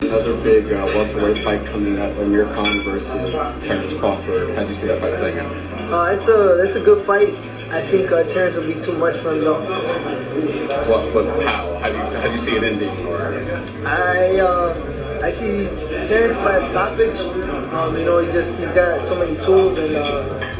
Another big welterweight fight coming up, Amir Khan versus Terence Crawford. How do you see that fight playing out? It's a good fight. I think Terence will be too much for him though. But how? How do you see it ending? I see Terence by a stoppage. You know, he's got so many tools, and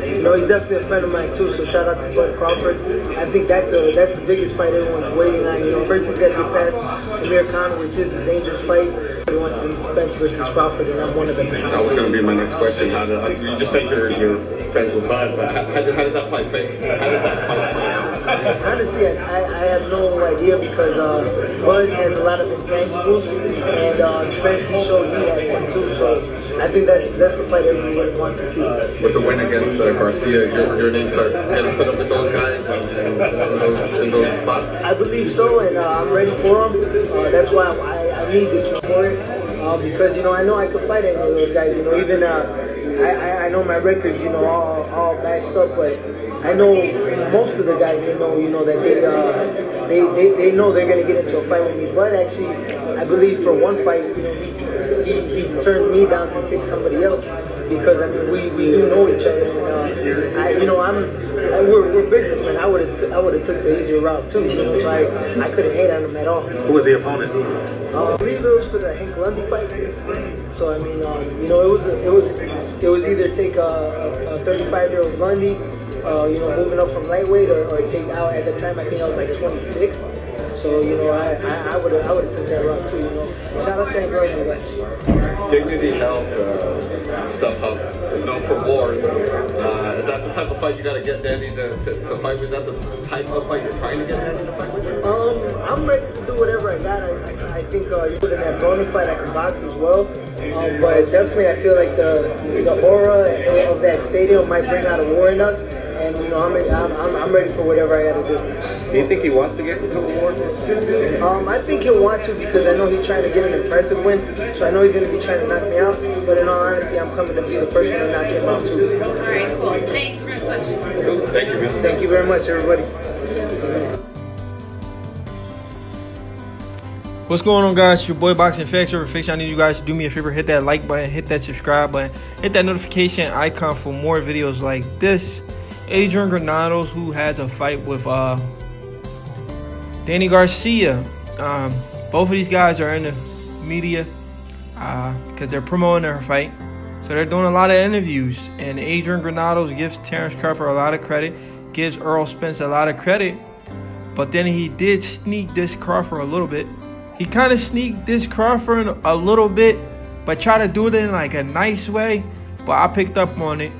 you know, he's definitely a friend of mine too. So shout out to Bud Crawford. I think that's the biggest fight everyone's waiting on. You know, first he's got to get past Amir Khan, which is a dangerous fight. He wants to see Spence versus Crawford, and I'm one of them. That was going to be my next question. You just said you're friends with Bud, but how does that fight fit? How does that fight play out? Honestly, I have no idea because Bud has a lot of intangibles, and Spence, he showed he has some too. So I think that's the fight everyone wants to see. With the win against Garcia, your name start getting put up with those guys in those spots? I believe so, and I'm ready for them. That's why I need this for it. Because, you know, I know I could fight any of those guys. You know, even I know my records, you know, all bashed up, but I know most of the guys, they know, you know, that they know they're going to get into a fight with me. But actually, I believe for one fight, you know, he turned me down to take somebody else because, I mean, we do know each other. And, you know, we're businessmen. I would have took the easier route too, you know, so I couldn't hate on him at all. Who was the opponent? I believe it was for the Hank Lundy fight. So I mean, you know, it was either take a 35-year-old Lundy, you know, moving up from lightweight, or take out at the time. I think I was like 26. So you know, I would have took that route too. You know, shout out to Hank Lundy. Dignity Health, Stuff Up is known for wars. Is that the type of fight you got to get Danny to fight with? Is that the type of fight you're trying to get Danny to fight with? I'm ready to do whatever I got. I think in that Broner fight I can box as well. But definitely I feel like the aura of that stadium might bring out a war in us. And you know, I'm ready for whatever I got to do. Do you think he wants to get into a war? I think he'll want to because I know he's trying to get an impressive win. So I know he's going to be trying to knock me out. But in all honesty, I'm coming to be the first one to knock him out too. All right, cool. Thanks very much. Thank you, man. Thank you very much, everybody. What's going on, guys? It's your boy Boxing Facts. I need you guys to do me a favor, hit that like button, hit that subscribe button, hit that notification icon for more videos like this. Adrian Granados, who has a fight with Danny Garcia. Both of these guys are in the media because they're promoting their fight. So they're doing a lot of interviews. And Adrian Granados gives Terence Crawford a lot of credit, gives Errol Spence a lot of credit. But then he did sneak this Crawford a little bit. He kind of sneaked this Crawford a little bit, but try to do it in like a nice way. But I picked up on it.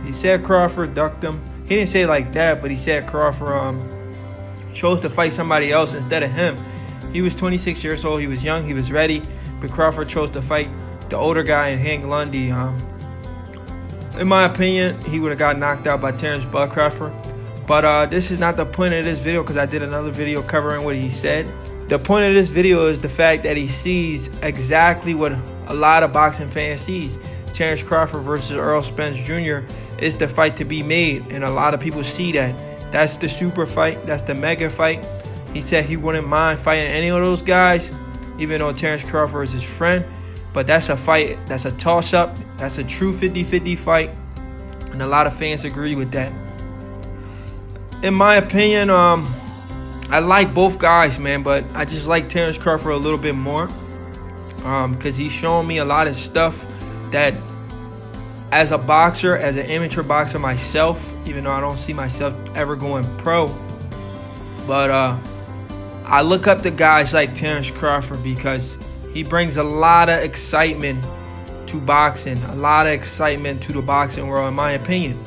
He said Crawford ducked him. He didn't say it like that, but he said Crawford chose to fight somebody else instead of him. He was 26 years old. He was young. He was ready. But Crawford chose to fight the older guy in Hank Lundy. In my opinion, he would have got knocked out by Terence Bud Crawford. But this is not the point of this video because I did another video covering what he said. The point of this video is the fact that he sees exactly what a lot of boxing fans sees. Terence Crawford versus Errol Spence Jr. is the fight to be made, and a lot of people see that. That's the super fight. That's the mega fight. He said he wouldn't mind fighting any of those guys, even though Terence Crawford is his friend. But that's a fight. That's a toss-up. That's a true 50-50 fight, and a lot of fans agree with that. In my opinion, I like both guys, man, but I just like Terence Crawford a little bit more because he's showing me a lot of stuff that as a boxer, as an amateur boxer myself, even though I don't see myself ever going pro, but I look up to guys like Terence Crawford because he brings a lot of excitement to boxing, a lot of excitement to the boxing world, in my opinion.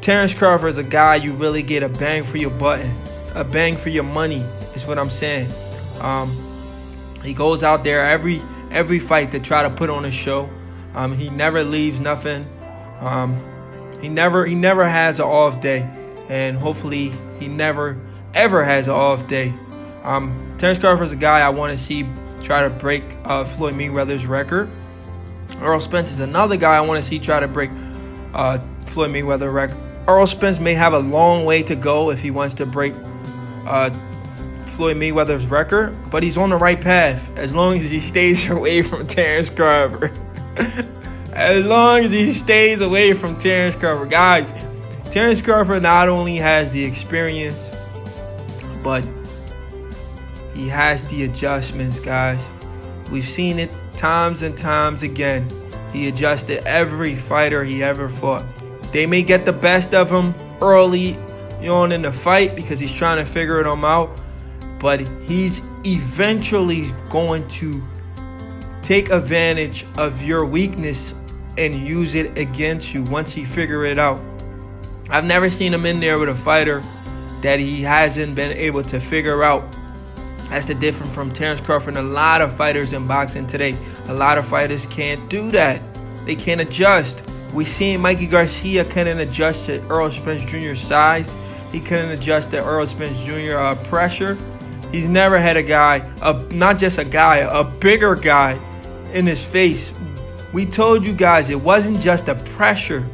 Terence Crawford is a guy you really get a bang for your buck, a bang for your money, is what I'm saying. He goes out there every fight to try to put on a show. He never leaves nothing. He never has an off day, and hopefully he never ever has an off day. Terence Crawford is a guy I want to see try to break Floyd Mayweather's record. Errol Spence is another guy I want to see try to break Floyd Mayweather's record. Errol Spence may have a long way to go if he wants to break Floyd Mayweather's record, but he's on the right path as long as he stays away from Terence Crawford. As long as he stays away from Terence Crawford. Guys, Terence Crawford not only has the experience, but he has the adjustments, guys. We've seen it times and times again. He adjusted every fighter he ever fought. They may get the best of him early on in the fight because he's trying to figure them out, but he's eventually going to take advantage of your weakness and use it against you once he figure it out. I've never seen him in there with a fighter that he hasn't been able to figure out. That's the difference from Terence Crawford and a lot of fighters in boxing today. A lot of fighters can't do that. They can't adjust. We seen Mikey Garcia couldn't adjust to Errol Spence Jr.'s size. He couldn't adjust to Errol Spence Jr. Pressure. He's never had a guy, not just a guy, a bigger guy in his face. We told you guys it wasn't just the pressure.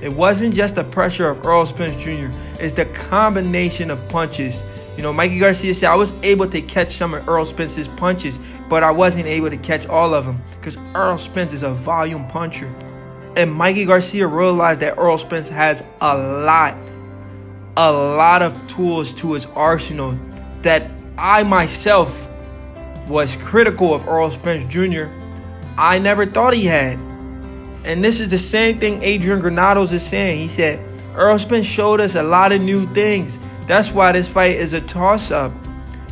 It wasn't just the pressure of Errol Spence Jr. It's the combination of punches. You know, Mikey Garcia said, I was able to catch some of Errol Spence's punches, but I wasn't able to catch all of them because Errol Spence is a volume puncher. And Mikey Garcia realized that Errol Spence has a lot of tools to his arsenal that I myself was critical of Errol Spence Jr. I never thought he had. And this is the same thing Adrian Granados is saying. He said, Errol Spence showed us a lot of new things. That's why this fight is a toss-up.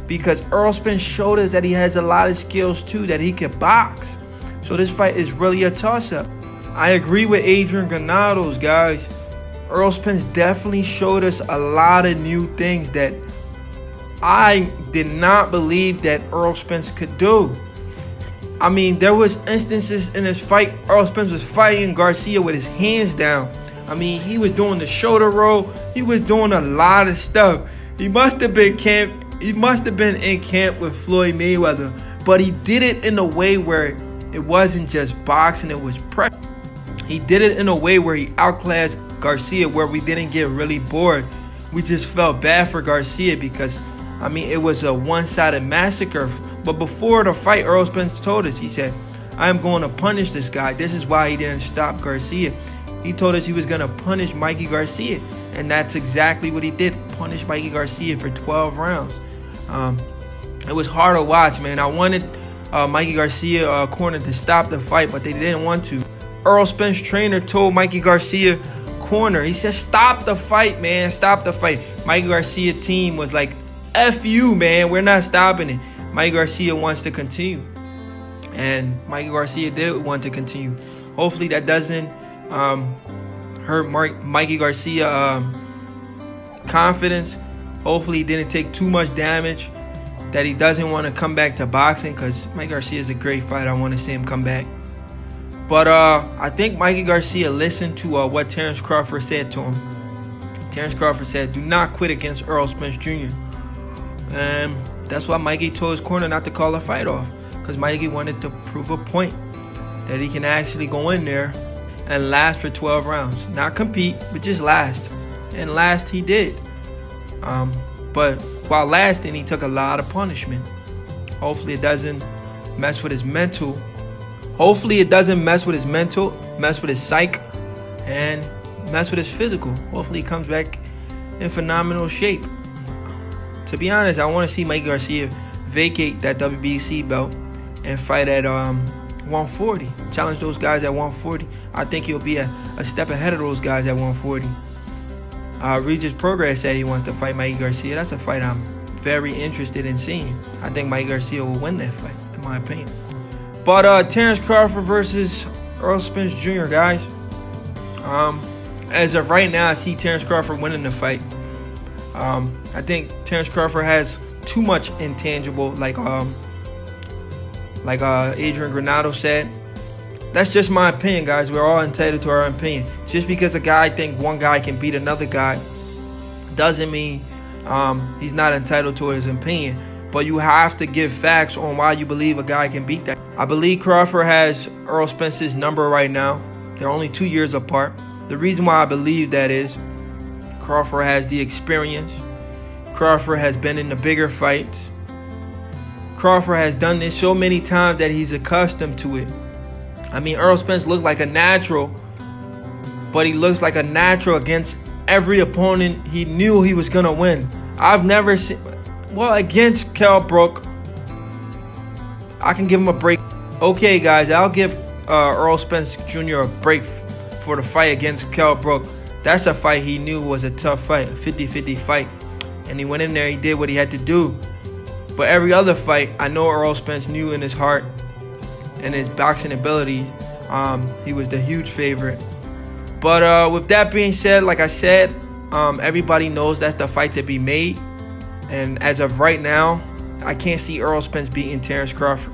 Because Errol Spence showed us that he has a lot of skills too, that he can box. So this fight is really a toss-up. I agree with Adrian Granados, guys. Errol Spence definitely showed us a lot of new things that I did not believe that Errol Spence could do. I mean, there was instances in this fight, Errol Spence was fighting Garcia with his hands down. I mean, he was doing the shoulder roll. He was doing a lot of stuff. He must have been in camp with Floyd Mayweather, but he did it in a way where it wasn't just boxing, it was pressure. He did it in a way where he outclassed Garcia, where we didn't get really bored. We just felt bad for Garcia because, I mean, it was a one-sided massacre. But before the fight, Errol Spence told us, he said, I am going to punish this guy. This is why he didn't stop Garcia. He told us he was going to punish Mikey Garcia. And that's exactly what he did, punish Mikey Garcia for 12 rounds. It was hard to watch, man. I wanted Mikey Garcia corner to stop the fight, but they didn't want to. Errol Spence trainer told Mikey Garcia corner, he said, stop the fight, man, stop the fight. Mikey Garcia team was like, F you, man, we're not stopping it. Mikey Garcia wants to continue. And Mikey Garcia did want to continue. Hopefully that doesn't hurt Mikey Garcia confidence. Hopefully he didn't take too much damage, that he doesn't want to come back to boxing, because Mikey Garcia is a great fighter. I want to see him come back. But I think Mikey Garcia listened to what Terence Crawford said to him. Terence Crawford said, do not quit against Errol Spence Jr. And that's why Mikey told his corner not to call the fight off, because Mikey wanted to prove a point that he can actually go in there and last for 12 rounds. Not compete, but just last. And last he did. But while lasting, he took a lot of punishment. Hopefully it doesn't mess with his mental. Hopefully it doesn't mess with his mental, mess with his psyche, and mess with his physical. Hopefully he comes back in phenomenal shape. To be honest, I want to see Mikey Garcia vacate that WBC belt and fight at 140. Challenge those guys at 140. I think he'll be a step ahead of those guys at 140. Regis Progress said he wants to fight Mikey Garcia. That's a fight I'm very interested in seeing. I think Mikey Garcia will win that fight, in my opinion. But Terence Crawford versus Errol Spence Jr., guys. As of right now, I see Terence Crawford winning the fight. I think Terence Crawford has too much intangible, like Adrian Granados said. That's just my opinion, guys. We're all entitled to our opinion. Just because a guy thinks one guy can beat another guy doesn't mean he's not entitled to his opinion. But you have to give facts on why you believe a guy can beat that. I believe Crawford has Errol Spence's number right now. They're only 2 years apart. The reason why I believe that is Crawford has the experience. Crawford has been in the bigger fights. Crawford has done this so many times that he's accustomed to it. I mean, Errol Spence looked like a natural, but he looks like a natural against every opponent he knew he was going to win. I've never seen... Well, against Kell Brook, I can give him a break. Okay, guys, I'll give Errol Spence Jr. a break for the fight against Kell Brook. That's a fight he knew was a tough fight, a 50-50 fight. And he went in there, he did what he had to do. But every other fight, I know Errol Spence knew in his heart and his boxing ability, he was the huge favorite. But with that being said, like I said, everybody knows that's the fight to be made. And as of right now, I can't see Errol Spence beating Terence Crawford.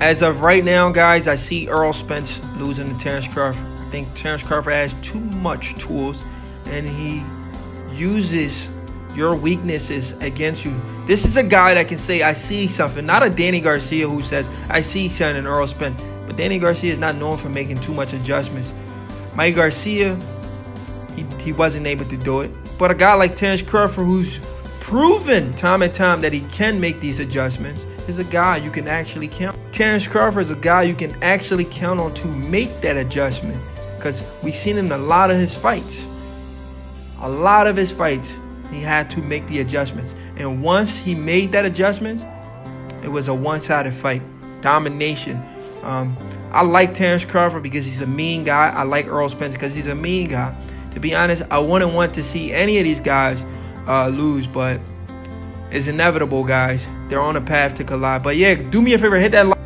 As of right now, guys, I see Errol Spence losing to Terence Crawford. I think Terence Crawford has too much tools, and he uses your weaknesses against you. This is a guy that can say, I see something. Not a Danny Garcia who says, I see something in Errol Spence. But Danny Garcia is not known for making too much adjustments. Mike Garcia, he wasn't able to do it. But a guy like Terence Crawford, who's proven time and time that he can make these adjustments, is a guy you can actually count. Terence Crawford is a guy you can actually count on to make that adjustment, because we've seen him in a lot of his fights. A lot of his fights, he had to make the adjustments. And once he made that adjustment, it was a one-sided fight. Domination. I like Terence Crawford because he's a mean guy. I like Errol Spence because he's a mean guy. To be honest, I wouldn't want to see any of these guys lose, but it's inevitable, guys. They're on a path to collide. But yeah, do me a favor, hit that like.